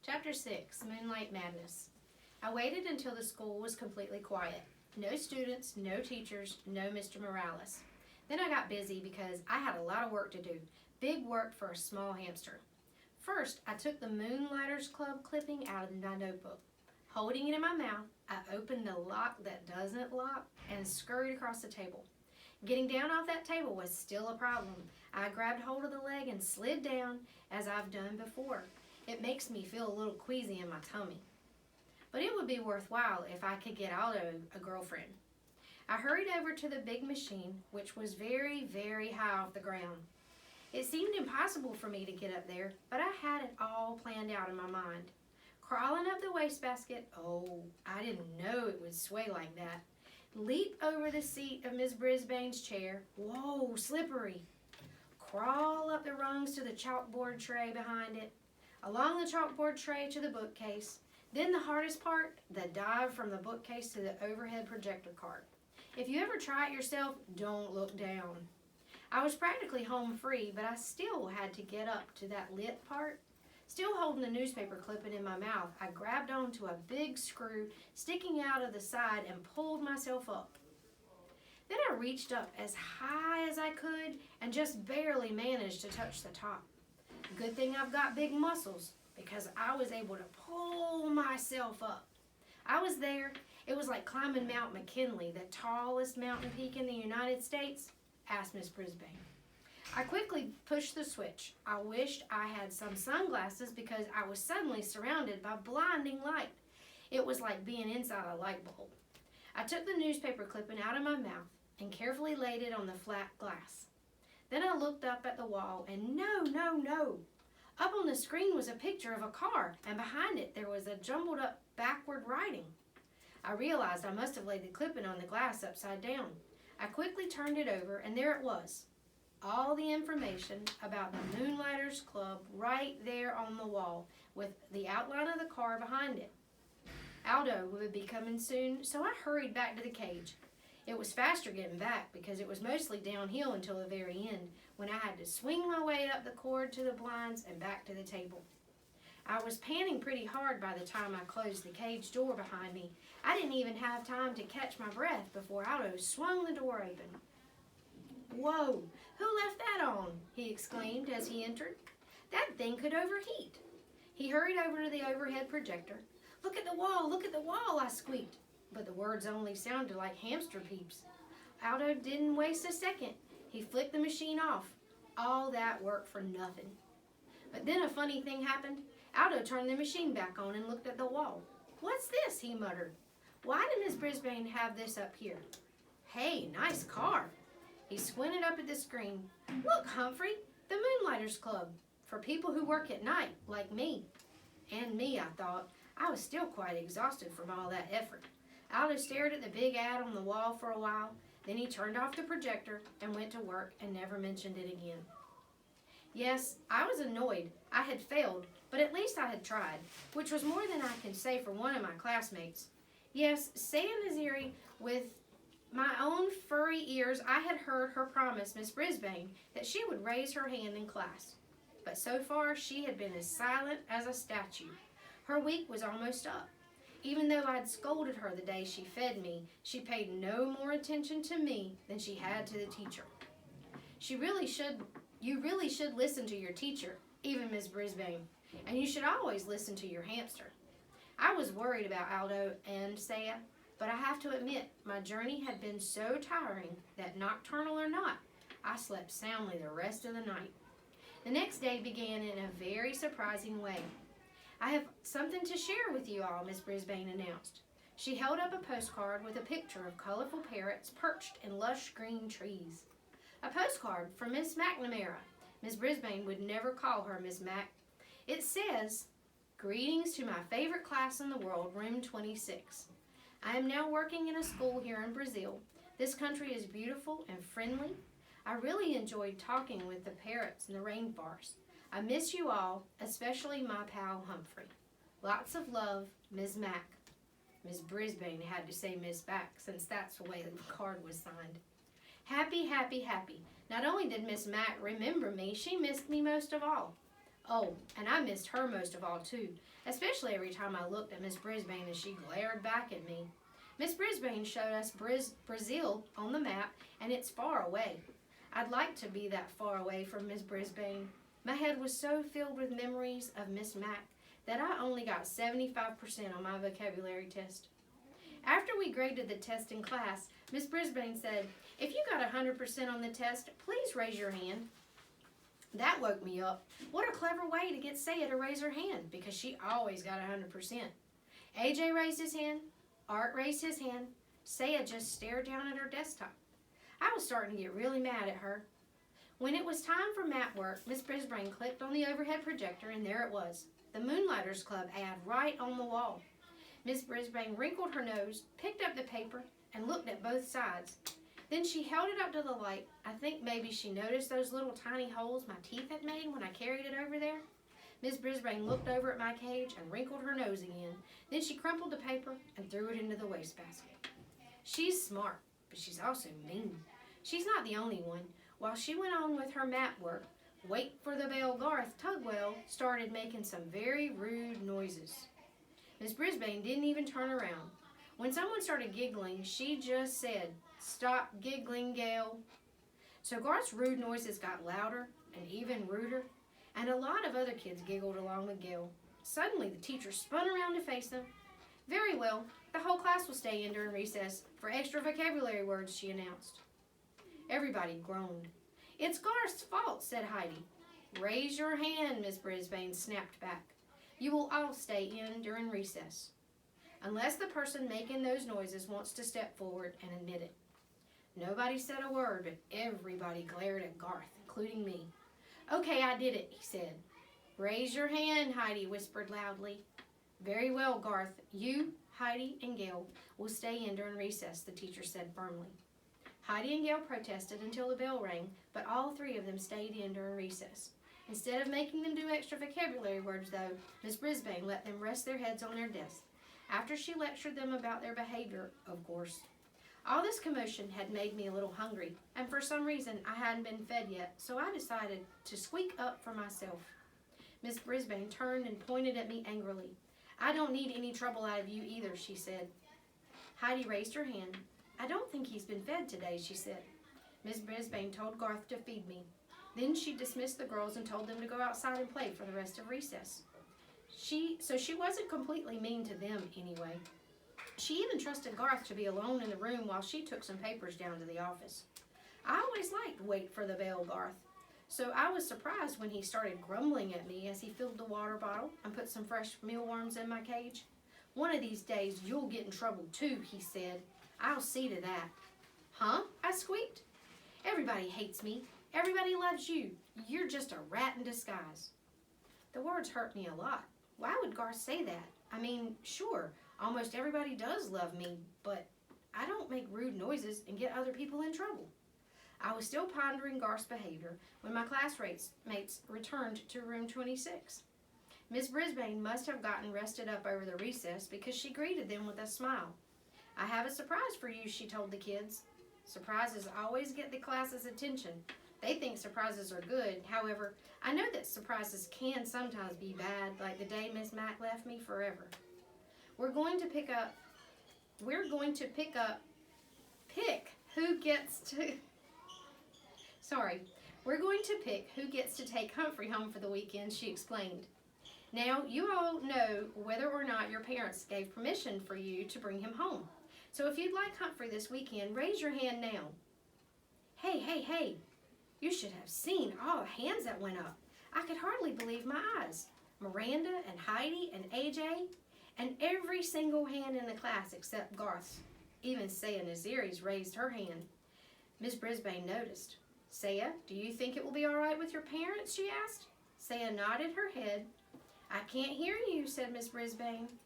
Chapter 6, Moonlight Madness. I waited until the school was completely quiet. No students, no teachers, no Mr. Morales. Then I got busy because I had a lot of work to do. Big work for a small hamster. First, I took the Moonlighters Club clipping out of my notebook. Holding it in my mouth, I opened the lock that doesn't lock and scurried across the table. Getting down off that table was still a problem. I grabbed hold of the leg and slid down as I've done before. It makes me feel a little queasy in my tummy. But it would be worthwhile if I could get Aldo a girlfriend. I hurried over to the big machine, which was very, very high off the ground. It seemed impossible for me to get up there, but I had it all planned out in my mind. Crawling up the wastebasket, oh, I didn't know it would sway like that. Leap over the seat of Miss Brisbane's chair, whoa, slippery. Crawl up the rungs to the chalkboard tray behind it, along the chalkboard tray to the bookcase. Then the hardest part, the dive from the bookcase to the overhead projector cart. If you ever try it yourself, don't look down. I was practically home free, but I still had to get up to that lit part. Still holding the newspaper clipping in my mouth, I grabbed onto a big screw sticking out of the side and pulled myself up. Then I reached up as high as I could and just barely managed to touch the top. Good thing I've got big muscles, because I was able to pull myself up. I was there. It was like climbing Mount McKinley, the tallest mountain peak in the United States, asked Miss Brisbane. I quickly pushed the switch. I wished I had some sunglasses because I was suddenly surrounded by blinding light. It was like being inside a light bulb. I took the newspaper clipping out of my mouth and carefully laid it on the flat glass. Then I looked up at the wall and no. Up on the screen was a picture of a car, and behind it there was a jumbled up backward writing. I realized I must have laid the clipping on the glass upside down. I quickly turned it over, and there it was. All the information about the Moonlighters Club right there on the wall with the outline of the car behind it. Aldo would be coming soon, so I hurried back to the cage. It was faster getting back because it was mostly downhill until the very end, when I had to swing my way up the cord to the blinds and back to the table. I was panting pretty hard by the time I closed the cage door behind me. I didn't even have time to catch my breath before Aldo swung the door open. "Whoa, who left that on?" he exclaimed as he entered. "That thing could overheat." He hurried over to the overhead projector. Look at the wall, I squeaked. But the words only sounded like hamster peeps. Aldo didn't waste a second. He flicked the machine off. All that work for nothing. But then a funny thing happened. Aldo turned the machine back on and looked at the wall. "What's this?" he muttered. "Why did Miss Brisbane have this up here? Hey, nice car." He squinted up at the screen. "Look, Humphrey, the Moonlighters Club, for people who work at night, like me." And me, I thought. I was still quite exhausted from all that effort. Aldo stared at the big ad on the wall for a while. Then he turned off the projector and went to work and never mentioned it again. Yes, I was annoyed. I had failed, but at least I had tried, which was more than I can say for one of my classmates. Yes, saying as eerie, with my own furry ears, I had heard her promise Miss Brisbane that she would raise her hand in class. But so far, she had been as silent as a statue. Her week was almost up. Even though I'd scolded her the day she fed me, she paid no more attention to me than she had to the teacher. You really should listen to your teacher, even Miss Brisbane, and you should always listen to your hamster. I was worried about Aldo and Saya, but I have to admit, my journey had been so tiring that, nocturnal or not, I slept soundly the rest of the night. The next day began in a very surprising way. "I have something to share with you all," Miss Brisbane announced. She held up a postcard with a picture of colorful parrots perched in lush green trees. A postcard from Miss McNamara. Miss Brisbane would never call her Miss Mac. It says, "Greetings to my favorite class in the world, room 26. I am now working in a school here in Brazil. This country is beautiful and friendly. I really enjoyed talking with the parrots in the rainforest. I miss you all, especially my pal Humphrey. Lots of love, Ms. Mac." Miss Brisbane had to say Miss Mac since that's the way the card was signed. Happy, happy, happy. Not only did Miss Mac remember me, she missed me most of all. Oh, and I missed her most of all, too, especially every time I looked at Miss Brisbane as she glared back at me. Miss Brisbane showed us Brazil on the map, and it's far away. I'd like to be that far away from Miss Brisbane. My head was so filled with memories of Miss Mack that I only got 75% on my vocabulary test. After we graded the test in class, Miss Brisbane said, "If you got 100% on the test, please raise your hand." That woke me up. What a clever way to get Saya to raise her hand, because she always got 100%. AJ raised his hand. Art raised his hand. Saya just stared down at her desktop. I was starting to get really mad at her. When it was time for mat work, Miss Brisbane clicked on the overhead projector, and there it was, the Moonlighters Club ad right on the wall. Miss Brisbane wrinkled her nose, picked up the paper, and looked at both sides. Then she held it up to the light. I think maybe she noticed those little tiny holes my teeth had made when I carried it over there. Miss Brisbane looked over at my cage and wrinkled her nose again. Then she crumpled the paper and threw it into the wastebasket. She's smart, but she's also mean. She's not the only one. While she went on with her mat work, Wait for the Bell Garth Tugwell started making some very rude noises. Miss Brisbane didn't even turn around. When someone started giggling, she just said, "Stop giggling, Gail." So Garth's rude noises got louder and even ruder, and a lot of other kids giggled along with Gail. Suddenly, the teacher spun around to face them. "Very well, the whole class will stay in during recess for extra vocabulary words," she announced. Everybody groaned. "It's Garth's fault," said Heidi. "Raise your hand," Miss Brisbane snapped back. "You will all stay in during recess, unless the person making those noises wants to step forward and admit it." Nobody said a word, but everybody glared at Garth, including me. "Okay, I did it," he said. "Raise your hand," Heidi whispered loudly. "Very well, Garth. You, Heidi, and Gail will stay in during recess," the teacher said firmly. Heidi and Gail protested until the bell rang, but all three of them stayed in during recess. Instead of making them do extra vocabulary words, though, Miss Brisbane let them rest their heads on their desks, after she lectured them about their behavior, of course. All this commotion had made me a little hungry, and for some reason I hadn't been fed yet, so I decided to squeak up for myself. Miss Brisbane turned and pointed at me angrily. "I don't need any trouble out of you either," she said. Heidi raised her hand. "I don't think he's been fed today," she said. Miss Brisbane told Garth to feed me. Then she dismissed the girls and told them to go outside and play for the rest of recess. She wasn't completely mean to them anyway. She even trusted Garth to be alone in the room while she took some papers down to the office. I always liked Wait for the Bell Garth, so I was surprised when he started grumbling at me as he filled the water bottle and put some fresh mealworms in my cage. "One of these days you'll get in trouble too," he said. "I'll see to that." "Huh?" I squeaked. "Everybody hates me. Everybody loves you. You're just a rat in disguise." The words hurt me a lot. Why would Garth say that? I mean, sure, almost everybody does love me, but I don't make rude noises and get other people in trouble. I was still pondering Garth's behavior when my classmates returned to room 26. Miss Brisbane must have gotten rested up over the recess because she greeted them with a smile. "I have a surprise for you," she told the kids. Surprises always get the class's attention. They think surprises are good. However, I know that surprises can sometimes be bad, like the day Miss Mack left me forever. We're going to pick who gets to take Humphrey home for the weekend, she explained. Now, you all know whether or not your parents gave permission for you to bring him home. So if you'd like Humphrey this weekend, raise your hand now. Hey. You should have seen all the hands that went up. I could hardly believe my eyes. Miranda and Heidi and AJ, and every single hand in the class except Garth's. Even Saya Naziri's raised her hand. Miss Brisbane noticed. "Saya, do you think it will be all right with your parents?" she asked. Saya nodded her head. "I can't hear you," said Miss Brisbane.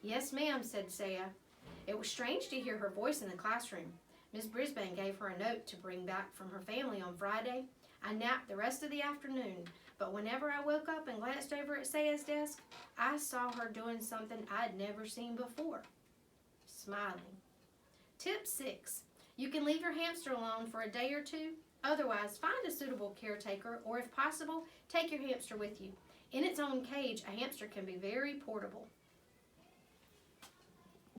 "Yes, ma'am," said Saya. It was strange to hear her voice in the classroom. Miss Brisbane gave her a note to bring back from her family on Friday. I napped the rest of the afternoon, but whenever I woke up and glanced over at Saya's desk, I saw her doing something I'd never seen before. Smiling. Tip 6. You can leave your hamster alone for a day or two. Otherwise, find a suitable caretaker, or if possible, take your hamster with you. In its own cage, a hamster can be very portable.